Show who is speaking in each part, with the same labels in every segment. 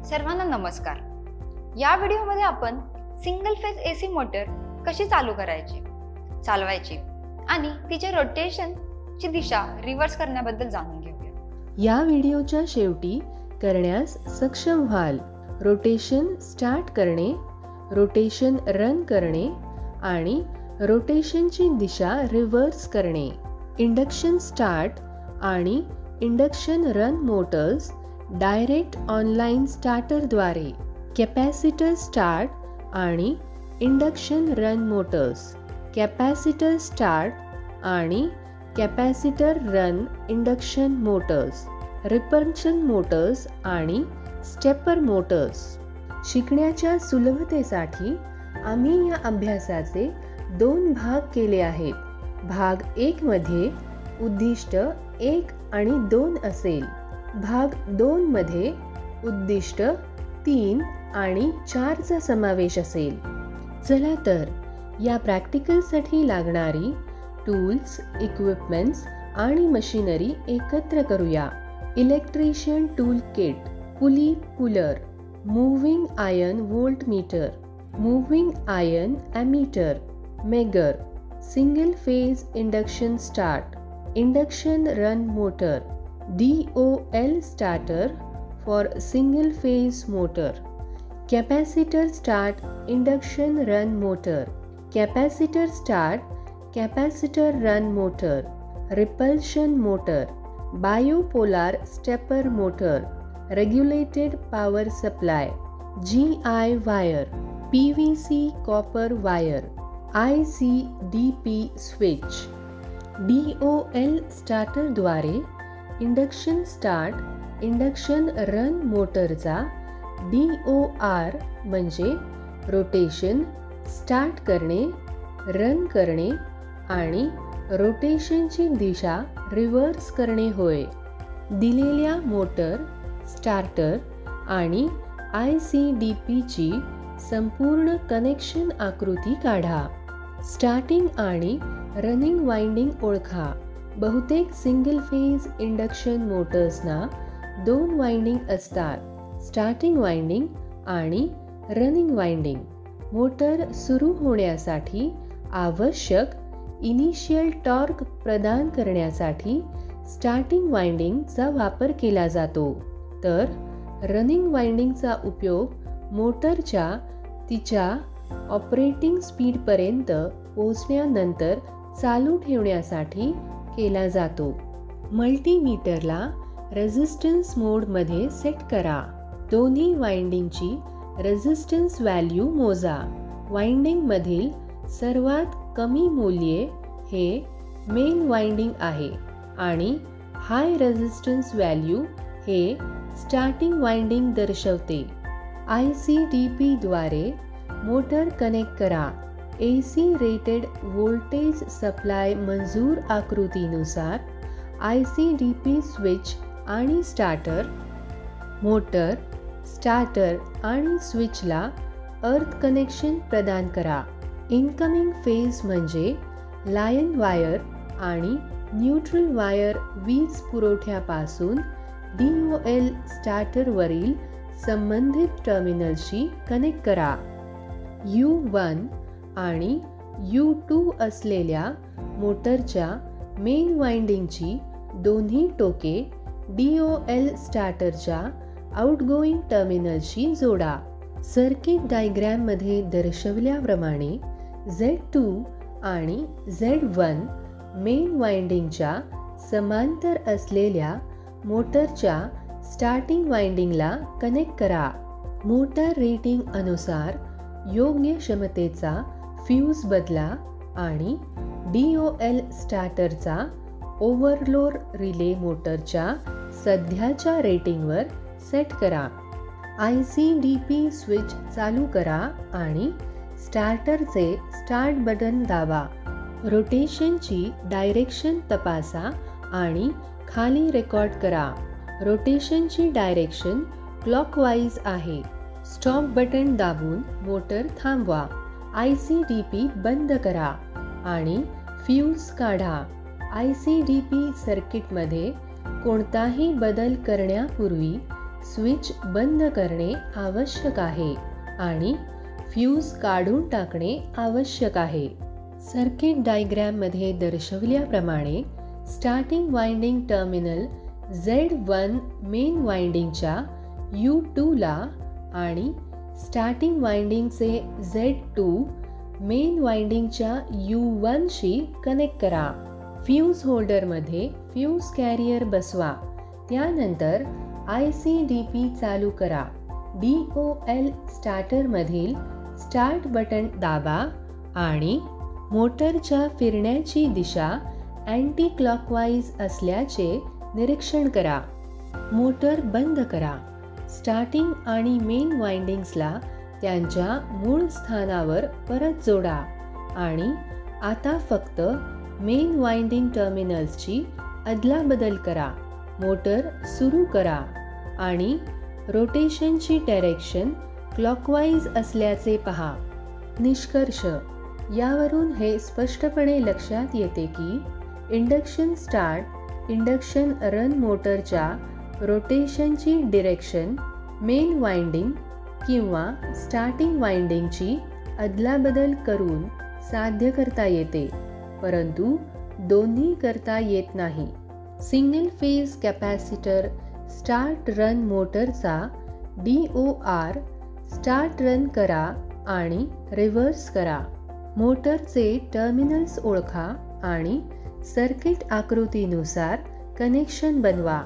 Speaker 1: सर्वांना नमस्कार। या व्हिडिओमध्ये आपण सिंगल फेज एसी मोटर कशी चालू करायची, चालवायची आणि तिचे रोटेशनची दिशा रिव्हर्स करण्याबद्दल जाणून घेऊया।
Speaker 2: या व्हिडिओच्या शेवटी करण्यास सक्षम व्हाल रोटेशन स्टार्ट करणे, रोटेशन रन करणे आणि रोटेशनची दिशा रिव्हर्स करणे। इंडक्शन स्टार्ट आणि induction run motors direct online स्टार्टरद्वारे, कॅपॅसिटर स्टार्ट आणि induction run motors, capacitor start आणि capacitor run induction motors, repulsion motors आणि स्टेपर मोटर्स। शिकण्याच्या सुलभतेसाठी आम्ही या अभ्यासाचे 2 भाग केले आहेत। भाग 1 मध्ये उद्दिष्ट 1 आणि 2 असेल। भाग 2 मध्ये उद्दिष्ट 3 आणि 4 चा समावेश असेल। चला तर या प्रॅक्टिकलसाठी लागणारी टूल्स, इक्विपमेंट्स आणि मशिनरी एकत्र करूया। Electrician tool kit, pulley puller, moving iron voltmeter, moving iron ammeter, megger, single phase induction start, induction run motor, DOL starter for single phase motor, capacitor start induction run motor, capacitor start capacitor run motor, repulsion motor, bipolar stepper motor, regulated power supply, GI wire, PVC copper wire, IC/DP switch। DOL starter द्वारे induction start induction run मोटरचा DOR म्हणजे rotation start करणे, run करणे आणि रोटेशनची दिशा reverse करणे होय। दिलेल्या मोटर, स्टार्टर आणि IC/DP ची संपूर्ण कनेक्शन आकृती काढा। स्टार्टिंग आणि रनिंग वाइंडिंग ओळखा। बहुतेक सिंगल फेज इंडक्शन मोटर्सना 2 वाइंडिंग असतात, स्टार्टिंग वाइंडिंग आणि रनिंग वाइंडिंग। मोटर सुरू होण्यासाठी आवश्यक इनिशियल टॉर्क प्रदान करण्यासाठी स्टार्टिंग वाइंडिंगचा वापर केला जातो, तर रनिंग वाइंडिंगचा उपयोग मोटरच्या तिच्या ऑपरेटिंग स्पीडपर्यंत पोहोचण्यानंतर चालू ठेवण्यासाठी केला जातो। मल्टीमीटरला रेझिस्टन्स मोडमध्ये सेट करा। दोन्ही वाइंडिंगची रेझिस्टन्स व्हॅल्यू मोजा। वाइंडिंग मधील सर्वात कमी मूल्य हे मेन वाइंडिंग आहे आणि हाय रेझिस्टन्स व्हॅल्यू हे स्टार्टिंग वाइंडिंग दर्शवते। IC/DP द्वारे मोटर कनेक्ट करा। AC रेटेड व्होल्टेज सप्लाय मंजूर आकृतीनुसार IC/DP स्विच आणि स्टार्टर, मोटर, स्टार्टर आणि स्विचला अर्थ कनेक्शन प्रदान करा। इनकमिंग फेज म्हणजे लाईन वायर आणि न्यूट्रल वायर वीज पुरवठ्यापासून DOL स्टार्टरवरील संबंधित टर्मिनलशी कनेक्ट करा। U1 आणि U2 असलेल्या मोटरच्या मेन वाइंडिंगची दोन्ही टोके DOL स्टार्टरच्या आउटगोइंग टर्मिनलशी जोडा। सर्किट डायग्राममध्ये दर्शवल्याप्रमाणे Z2 आणि Z1 मेन वाइंडिंगच्या समांतर असलेल्या मोटरच्या स्टार्टिंग वाइंडिंगला कनेक्ट करा। मोटर रेटिंग अनुसार योग्य क्षमतेचा फ्यूज बदला आणि DOL स्टार्टरचा ओव्हरलोड रिले मोटरच्या सध्याच्या रेटिंगवर सेट करा। IC/DP स्विच चालू करा आणि स्टार्टरचे स्टार्ट बटन दाबा। रोटेशनची डायरेक्शन तपासा आणि खाली रेकॉर्ड करा। रोटेशनची डायरेक्शन क्लॉकवाईज आहे। स्टॉप बटन दाबून मोटर थांबवा। IC/DP बंद करा आणि फ्यूज काढा। IC/DP सर्किटमध्ये कोणताही बदल करण्यापूर्वी स्विच बंद करणे आवश्यक आहे आणि फ्यूज काढून टाकणे आवश्यक आहे. सर्किट डायग्राममध्ये दर्शवल्याप्रमाणे starting winding terminal Z1 main वाइंडिंगच्या U2 ला आणि स्टार्टिंग वाइंडिंगचे Z2 मेन वाइंडिंगच्या U1 शी कनेक्ट करा. फ्यूज होल्डरमध्ये फ्यूज कॅरियर बसवा. त्यानंतर ICDP चालू करा. DOL स्टार्टरमधील स्टार्ट बटन दाबा आणि मोटरच्या फिरण्याची दिशा अँटी क्लॉकवाईज असल्याचे निरीक्षण करा. मोटर बंद करा. स्टार्टिंग आणि मेन वाइंडिंग्सला त्यांच्या मूळ स्थानावर परत जोडा आणि आता फक्त मेन वाइंडिंग टर्मिनल्सची अदलाबदल करा. मोटर सुरू करा आणि रोटेशनची डायरेक्शन क्लॉकवाईज असल्याचे पहा. निष्कर्ष: यावरून हे स्पष्टपणे लक्षात येते की इंडक्शन स्टार्ट इंडक्शन रन मोटरच्या रोटेशनची डिरेक्शन मेन वाइंडिंग किंवा स्टार्टिंग वाइंडिंगची अदलाबदल करून साध्य करता येते, परंतु दोन्ही करता येत नाही. Single phase capacitor start run मोटरचा DOR स्टार्ट रन करा आणि रिव्हर्स करा. मोटरचे टर्मिनल्स ओळखा आणि सर्किट आकृतीनुसार कनेक्शन बनवा.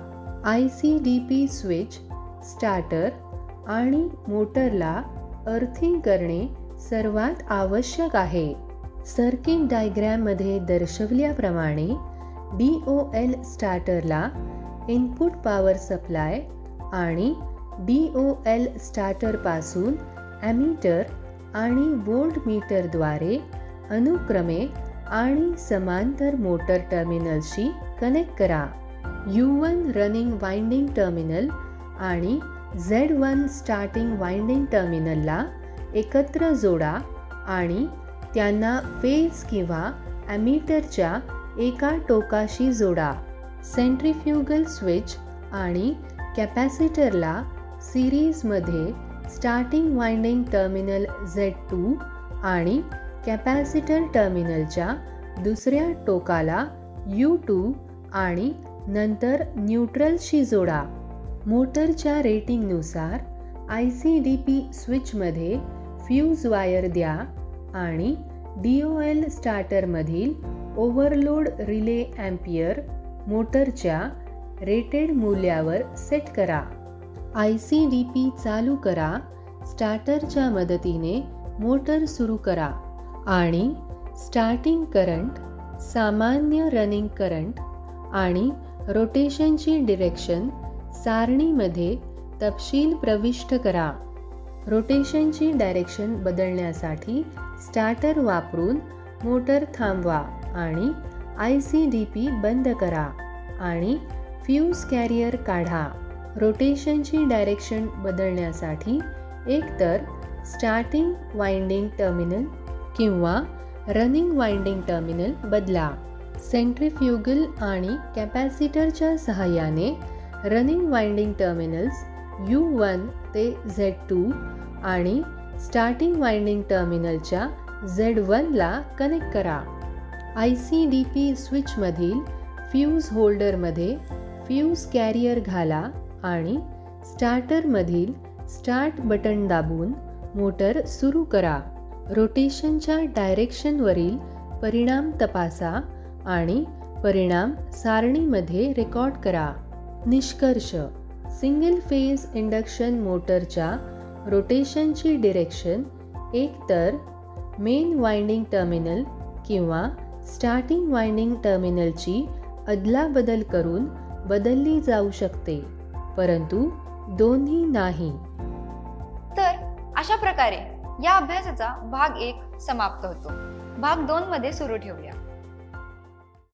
Speaker 2: ICDP स्विच, स्टार्टर आणि मोटरला अर्थिंग करणे सर्वात आवश्यक आहे. सर्किट डायग्राममध्ये दर्शवल्याप्रमाणे DOL स्टार्टरला इनपुट पॉवर सप्लाय आणि DOL स्टार्टरपासून ॲमीटर आणि व्होल्टमीटरद्वारे अनुक्रमे आणि समांतर मोटर टर्मिनल्सशी कनेक्ट करा. U1 रनिंग वाइंडिंग टर्मिनल आणि Z1 स्टार्टिंग वाइंडिंग टर्मिनलला एकत्र जोडा आणि त्यांना फेज किंवा ॲमीटरच्या एका टोकाशी जोडा. सेंट्रीफ्युगल स्विच आणि कॅपॅसिटरला सिरीजमध्ये स्टार्टिंग वाइंडिंग टर्मिनल Z2 आणि कॅपॅसिटर टर्मिनलच्या दुसऱ्या टोकाला U2 आणि नंतर न्यूट्रलशी जोडा. मोटरच्या रेटिंगनुसार ICDP स्विचमध्ये फ्यूज वायर द्या आणि DOL स्टार्टरमधील ओव्हरलोड रिले ॲम्पियर मोटरच्या रेटेड मूल्यावर सेट करा. ICDP चालू करा. स्टार्टरच्या मदतीने मोटर सुरू करा आणि स्टार्टिंग करंट, सामान्य रनिंग करंट आणि रोटेशनची डिरेक्शन सारणीमध्ये तपशील प्रविष्ट करा. रोटेशनची डायरेक्शन बदलण्यासाठी स्टार्टर वापरून मोटर थांबवा आणि ICDP बंद करा आणि फ्यूज कॅरियर काढा. रोटेशनची डायरेक्शन बदलण्यासाठी एकतर स्टार्टिंग वाइंडिंग टर्मिनल किंवा रनिंग वाइंडिंग टर्मिनल बदला. सेंट्रीफ्युगल आणि कॅपॅसिटरच्या सहाय्याने रनिंग वाइंडिंग टर्मिनल्स U1 ते Z2 आणि स्टार्टिंग वाइंडिंग टर्मिनलच्या Z1 ला कनेक्ट करा. ICDP स्विचमधील फ्यूज होल्डरमध्ये फ्यूज कॅरियर घाला आणि स्टार्टरमधील स्टार्ट बटन दाबून मोटर सुरू करा. रोटेशनच्या डायरेक्शनवरील परिणाम तपासा आणि परिणाम सारणीमध्ये रेकॉर्ड करा. निष्कर्ष: सिंगल फेज इंडक्शन मोटरच्या रोटेशनची डिरेक्शन एकतर मेन वाइंडिंग टर्मिनल किंवा स्टार्टिंग वाइंडिंग टर्मिनलची अदलाबदल करून बदलली जाऊ शकते, परंतु दोन्ही नाही.
Speaker 1: तर अशा प्रकारे या अभ्यासाचा भाग 1 समाप्त होतो. भाग 2 मध्ये सुरू ठेवूया.